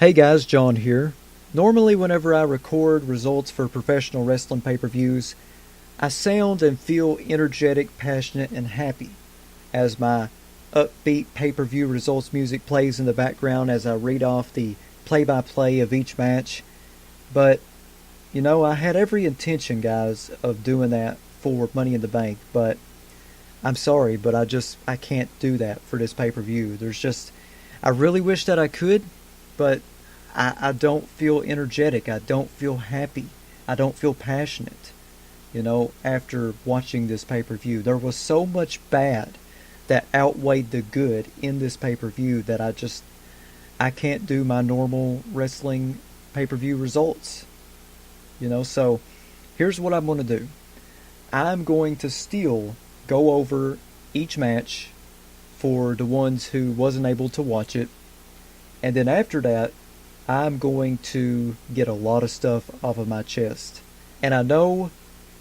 Hey guys, John here. Normally, whenever I record results for professional wrestling pay per views, I sound and feel energetic, passionate, and happy as my upbeat pay per view results music plays in the background as I read off the play by play of each match. But, I had every intention, guys, of doing that for Money in the Bank, but I'm sorry, but I can't do that for this pay per view. I really wish that I could, but I don't feel energetic. I don't feel happy. I don't feel passionate, after watching this pay per view. There was so much bad that outweighed the good in this pay per view that I can't do my normal wrestling pay per view results. So here's what I'm going to do. I'm going to still go over each match for the ones who wasn't able to watch it. And then after that, I'm going to get a lot of stuff off of my chest. And I know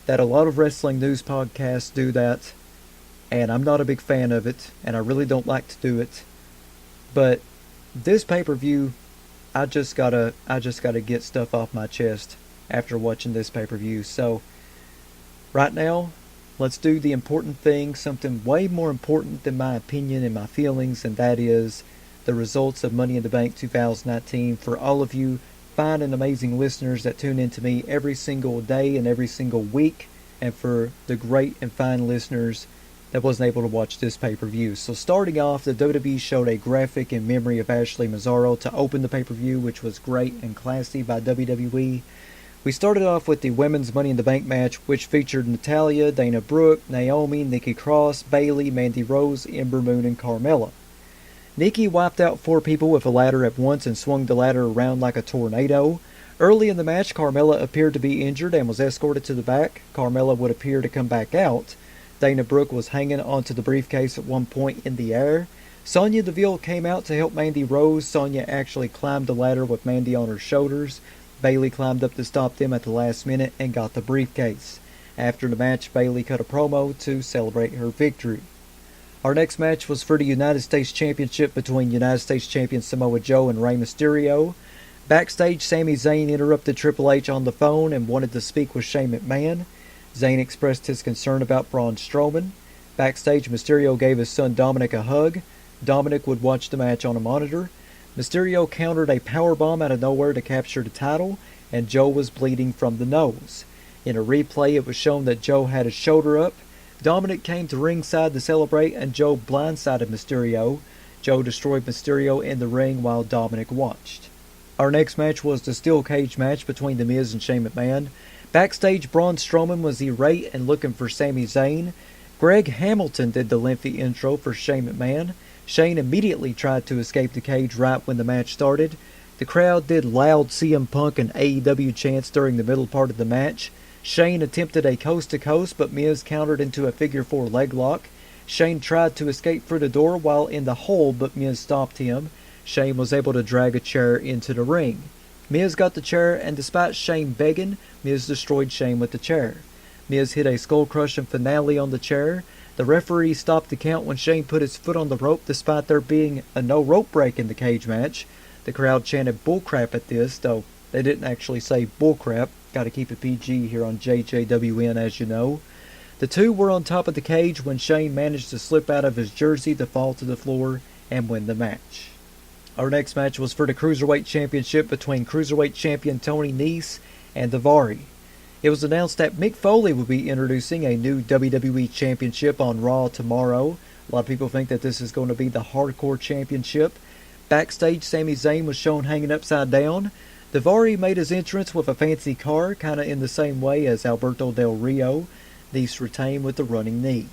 that a lot of wrestling news podcasts do that, and I'm not a big fan of it, and I really don't like to do it. But this pay-per-view, I just gotta get stuff off my chest after watching this pay-per-view. So right now, let's do the important thing, something way more important than my opinion and my feelings, and that is the results of Money in the Bank 2019 for all of you fine and amazing listeners that tune in to me every single day and every single week, and for the great and fine listeners that wasn't able to watch this pay-per-view. So starting off, the WWE showed a graphic in memory of Ashley Mazzaro to open the pay-per-view, which was great and classy by WWE. We started off with the Women's Money in the Bank match, which featured Natalya, Dana Brooke, Naomi, Nikki Cross, Bayley, Mandy Rose, Ember Moon, and Carmella. Nikki wiped out 4 people with a ladder at once and swung the ladder around like a tornado. Early in the match, Carmella appeared to be injured and was escorted to the back. Carmella would appear to come back out. Dana Brooke was hanging onto the briefcase at one point in the air. Sonya Deville came out to help Mandy Rose. Sonya actually climbed the ladder with Mandy on her shoulders. Bayley climbed up to stop them at the last minute and got the briefcase. After the match, Bayley cut a promo to celebrate her victory. Our next match was for the United States Championship between United States Champion Samoa Joe and Rey Mysterio. Backstage, Sami Zayn interrupted Triple H on the phone and wanted to speak with Shane McMahon. Zayn expressed his concern about Braun Strowman. Backstage, Mysterio gave his son Dominic a hug. Dominic would watch the match on a monitor. Mysterio countered a powerbomb out of nowhere to capture the title, and Joe was bleeding from the nose. In a replay, it was shown that Joe had his shoulder up. Dominic came to ringside to celebrate, and Joe blindsided Mysterio. Joe destroyed Mysterio in the ring while Dominic watched. Our next match was the steel cage match between The Miz and Shane McMahon. Backstage, Braun Strowman was irate and looking for Sami Zayn. Greg Hamilton did the lengthy intro for Shane McMahon. Shane immediately tried to escape the cage right when the match started. The crowd did loud CM Punk and AEW chants during the middle part of the match. Shane attempted a coast-to-coast, but Miz countered into a figure-4 leg lock. Shane tried to escape through the door while in the hole, but Miz stopped him. Shane was able to drag a chair into the ring. Miz got the chair, and despite Shane begging, Miz destroyed Shane with the chair. Miz hit a skull-crushing finale on the chair. The referee stopped the count when Shane put his foot on the rope despite there being a no-rope break in the cage match. The crowd chanted bullcrap at this, though they didn't actually say bullcrap. Gotta keep it PG here on JJWN, as you know. The two were on top of the cage when Shane managed to slip out of his jersey to fall to the floor and win the match. Our next match was for the Cruiserweight Championship between Cruiserweight Champion Tony Nese and Daivari. It was announced that Mick Foley would be introducing a new WWE Championship on Raw tomorrow. A lot of people think that this is going to be the Hardcore Championship. Backstage, Sami Zayn was shown hanging upside down. Daivari made his entrance with a fancy car, kind of in the same way as Alberto Del Rio. Nese retained with the running knee.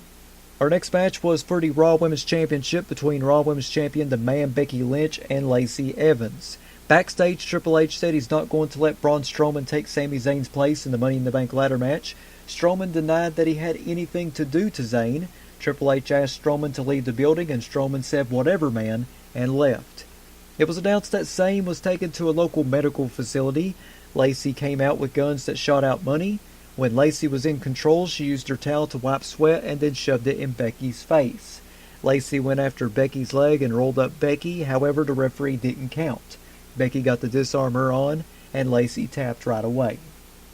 Our next match was for the Raw Women's Championship between Raw Women's Champion The Man Becky Lynch and Lacey Evans. Backstage, Triple H said he's not going to let Braun Strowman take Sami Zayn's place in the Money in the Bank ladder match. Strowman denied that he had anything to do to Zayn. Triple H asked Strowman to leave the building, and Strowman said whatever, man, and left. It was announced that Zayn was taken to a local medical facility. Lacey came out with guns that shot out money. When Lacey was in control, she used her towel to wipe sweat and then shoved it in Becky's face. Lacey went after Becky's leg and rolled up Becky, however the referee didn't count. Becky got the disarm her on, and Lacey tapped right away.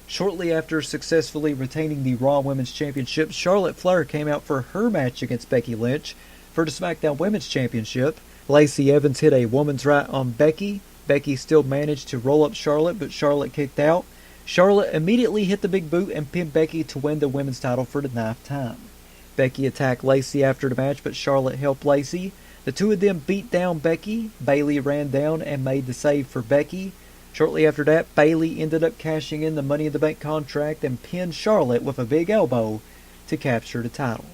Shortly after successfully retaining the Raw Women's Championship, Charlotte Flair came out for her match against Becky Lynch for the SmackDown Women's Championship. Lacey Evans hit a woman's right on Becky. Becky still managed to roll up Charlotte, but Charlotte kicked out. Charlotte immediately hit the big boot and pinned Becky to win the women's title for the 9th time. Becky attacked Lacey after the match, but Charlotte helped Lacey. The two of them beat down Becky. Bayley ran down and made the save for Becky. Shortly after that, Bayley ended up cashing in the Money in the Bank contract and pinned Charlotte with a big elbow to capture the title.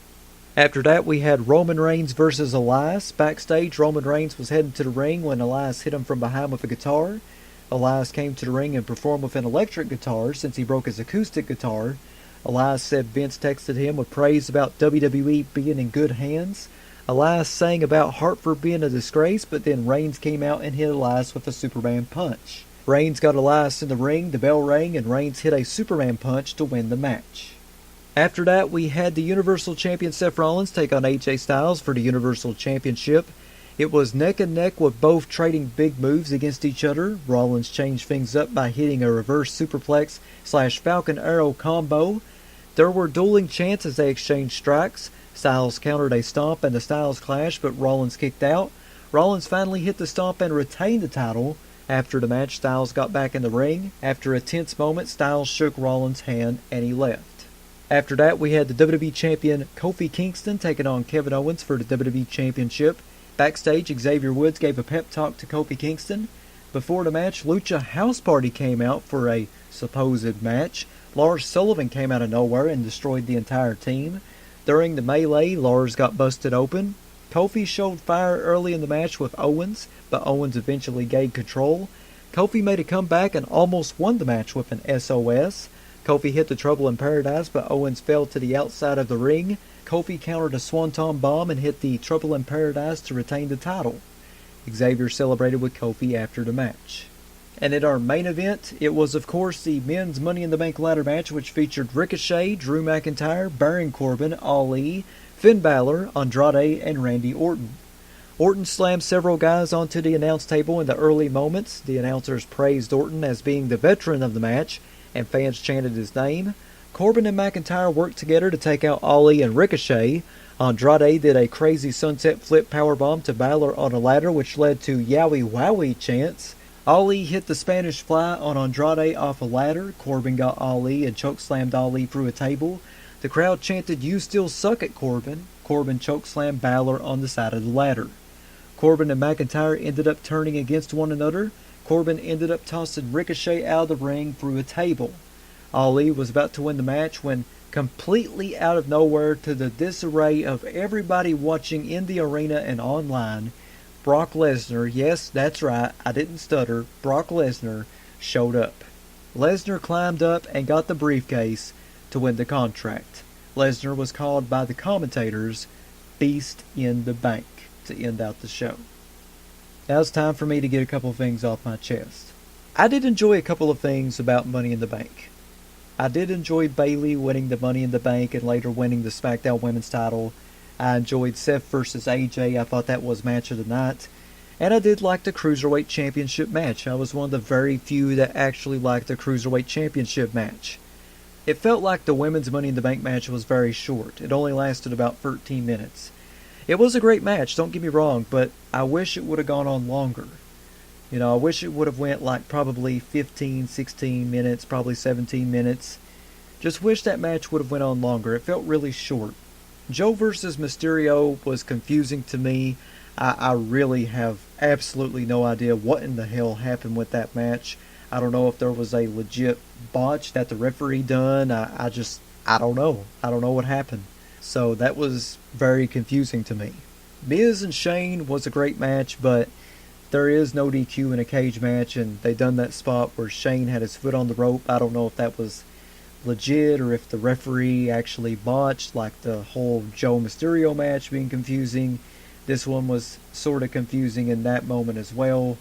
After that, we had Roman Reigns versus Elias. Backstage, Roman Reigns was heading to the ring when Elias hit him from behind with a guitar. Elias came to the ring and performed with an electric guitar since he broke his acoustic guitar. Elias said Vince texted him with praise about WWE being in good hands. Elias sang about Hartford being a disgrace, but then Reigns came out and hit Elias with a Superman punch. Reigns got Elias in the ring, the bell rang, and Reigns hit a Superman punch to win the match. After that, we had the Universal Champion Seth Rollins take on AJ Styles for the Universal Championship. It was neck and neck with both trading big moves against each other. Rollins changed things up by hitting a reverse superplex / Falcon Arrow combo. There were dueling chants as they exchanged strikes. Styles countered a stomp and the Styles Clash, but Rollins kicked out. Rollins finally hit the stomp and retained the title. After the match, Styles got back in the ring. After a tense moment, Styles shook Rollins' hand and he left. After that, we had the WWE Champion Kofi Kingston taking on Kevin Owens for the WWE Championship. Backstage, Xavier Woods gave a pep talk to Kofi Kingston. Before the match, Lucha House Party came out for a supposed match. Lars Sullivan came out of nowhere and destroyed the entire team. During the melee, Lars got busted open. Kofi showed fire early in the match with Owens, but Owens eventually gained control. Kofi made a comeback and almost won the match with an SOS. Kofi hit the Trouble in Paradise, but Owens fell to the outside of the ring. Kofi countered a Swanton Bomb and hit the Trouble in Paradise to retain the title. Xavier celebrated with Kofi after the match. And in our main event, it was of course the men's Money in the Bank ladder match, which featured Ricochet, Drew McIntyre, Baron Corbin, Ali, Finn Balor, Andrade, and Randy Orton. Orton slammed several guys onto the announce table in the early moments. The announcers praised Orton as being the veteran of the match, and fans chanted his name. Corbin and McIntyre worked together to take out Ali and Ricochet. Andrade did a crazy sunset flip powerbomb to Balor on a ladder, which led to Yowie Wowie chants. Ali hit the Spanish Fly on Andrade off a ladder. Corbin got Ali and chokeslammed Ali through a table. The crowd chanted, "You still suck at Corbin." Corbin chokeslammed Balor on the side of the ladder. Corbin and McIntyre ended up turning against one another. Corbin ended up tossing Ricochet out of the ring through a table. Ali was about to win the match when, completely out of nowhere, to the disarray of everybody watching in the arena and online, Brock Lesnar, yes, that's right, I didn't stutter, Brock Lesnar showed up. Lesnar climbed up and got the briefcase to win the contract. Lesnar was called by the commentators Beast in the Bank to end out the show. Now it's time for me to get a couple things off my chest. I did enjoy a couple of things about Money in the Bank. I did enjoy Bayley winning the Money in the Bank and later winning the SmackDown Women's title. I enjoyed Seth versus AJ. I thought that was match of the night. And I did like the Cruiserweight Championship match. I was one of the very few that actually liked the Cruiserweight Championship match. It felt like the Women's Money in the Bank match was very short. It only lasted about 13 minutes. It was a great match, don't get me wrong, but I wish it would have gone on longer. I wish it would have went like probably 15, 16 minutes, probably 17 minutes. Just wish that match would have went on longer. It felt really short. Joe versus Mysterio was confusing to me. I really have absolutely no idea what in the hell happened with that match. I don't know if there was a legit botch that the referee done. I don't know. I don't know what happened. So that was very confusing to me. Miz and Shane was a great match, but there is no DQ in a cage match, and they done that spot where Shane had his foot on the rope. I don't know if that was legit or if the referee actually botched, like the whole Joe Mysterio match being confusing. This one was sort of confusing in that moment as well.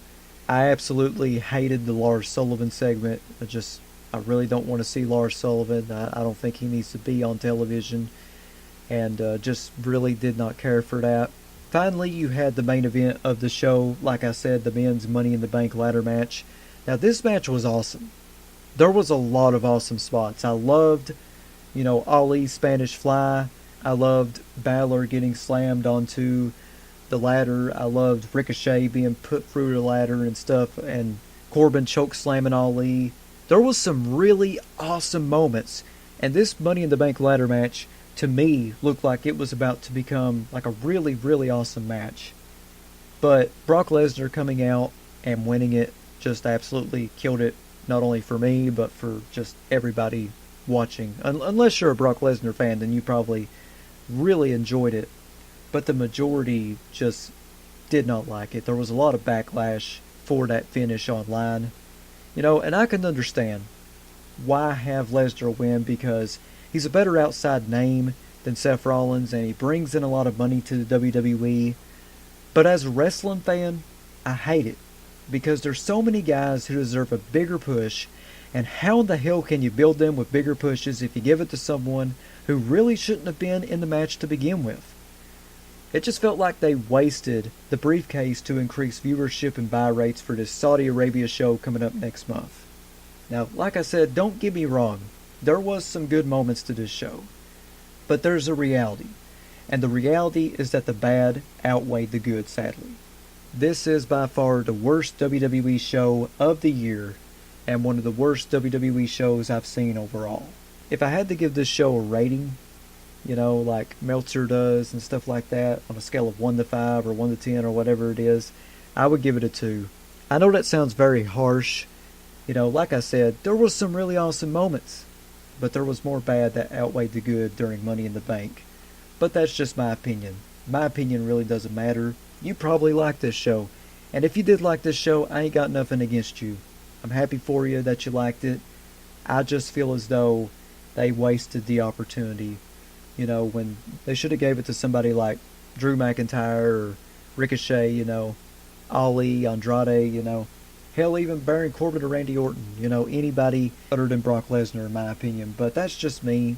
I absolutely hated the Lars Sullivan segment. I really don't want to see Lars Sullivan. I don't think he needs to be on television, and just really did not care for that. Finally, you had the main event of the show, like I said, the men's Money in the Bank ladder match. Now, this match was awesome. There was a lot of awesome spots. I loved, Ali's Spanish Fly. I loved Balor getting slammed onto the ladder. I loved Ricochet being put through the ladder and stuff, and Corbin choke slamming Ali. There was some really awesome moments, and this Money in the Bank ladder match, to me, looked like it was about to become like a really, really awesome match. But Brock Lesnar coming out and winning it just absolutely killed it, not only for me, but for just everybody watching. Unless you're a Brock Lesnar fan, then you probably really enjoyed it. But the majority just did not like it. There was a lot of backlash for that finish online. And I can understand why have Lesnar win, because he's a better outside name than Seth Rollins, and he brings in a lot of money to the WWE. But as a wrestling fan, I hate it, because there's so many guys who deserve a bigger push, and how in the hell can you build them with bigger pushes if you give it to someone who really shouldn't have been in the match to begin with? It just felt like they wasted the briefcase to increase viewership and buy rates for this Saudi Arabia show coming up next month. Now, like I said, don't get me wrong, there was some good moments to this show. But there's a reality, and the reality is that the bad outweighed the good, sadly. This is by far the worst WWE show of the year, and one of the worst WWE shows I've seen overall. If I had to give this show a rating, like Meltzer does and stuff like that, on a scale of 1 to 5 or 1 to 10 or whatever it is, I would give it a 2. I know that sounds very harsh. Like I said, there was some really awesome moments, but there was more bad that outweighed the good during Money in the Bank. But that's just my opinion. My opinion really doesn't matter. You probably like this show, and if you did like this show, I ain't got nothing against you. I'm happy for you that you liked it. I just feel as though they wasted the opportunity. When they should have gave it to somebody like Drew McIntyre or Ricochet, Ali, Andrade, hell, even Baron Corbin or Randy Orton, anybody other than Brock Lesnar, in my opinion. But that's just me.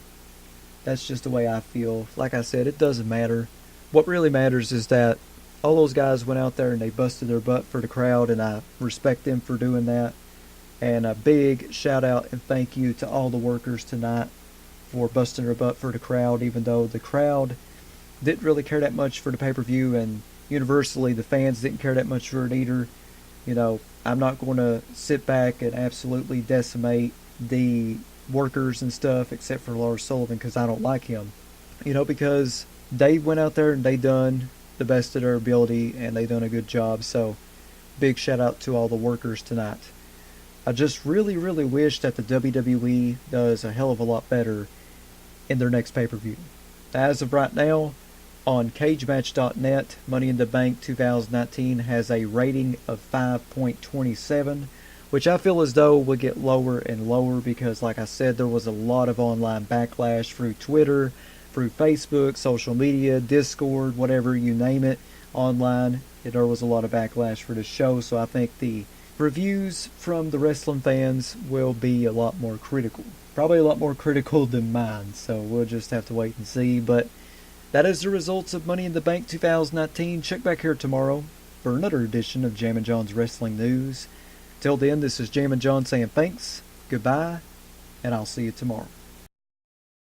That's just the way I feel. Like I said, it doesn't matter. What really matters is that all those guys went out there and they busted their butt for the crowd, and I respect them for doing that. And a big shout out and thank you to all the workers tonight for busting their butt for the crowd, even though the crowd didn't really care that much for the pay-per-view, and universally the fans didn't care that much for it either. I'm not going to sit back and absolutely decimate the workers and stuff, except for Lars Sullivan, because I don't like him. Because they went out there and they done the best of their ability, and they done a good job. So big shout out to all the workers tonight. I just really, really wish that the WWE does a hell of a lot better in their next pay-per-view. As of right now, on cagematch.net, Money in the Bank 2019 has a rating of 5.27, which I feel as though will get lower and lower because, like I said, there was a lot of online backlash through Twitter, through Facebook, social media, Discord, whatever, you name it, online. There was a lot of backlash for the show, so I think the reviews from the wrestling fans will be a lot more critical. Probably a lot more critical than mine, so we'll just have to wait and see. But that is the results of Money in the Bank 2019. Check back here tomorrow for another edition of Jammin' John's Wrestling News. Till then, this is Jammin' John saying thanks, goodbye, and I'll see you tomorrow.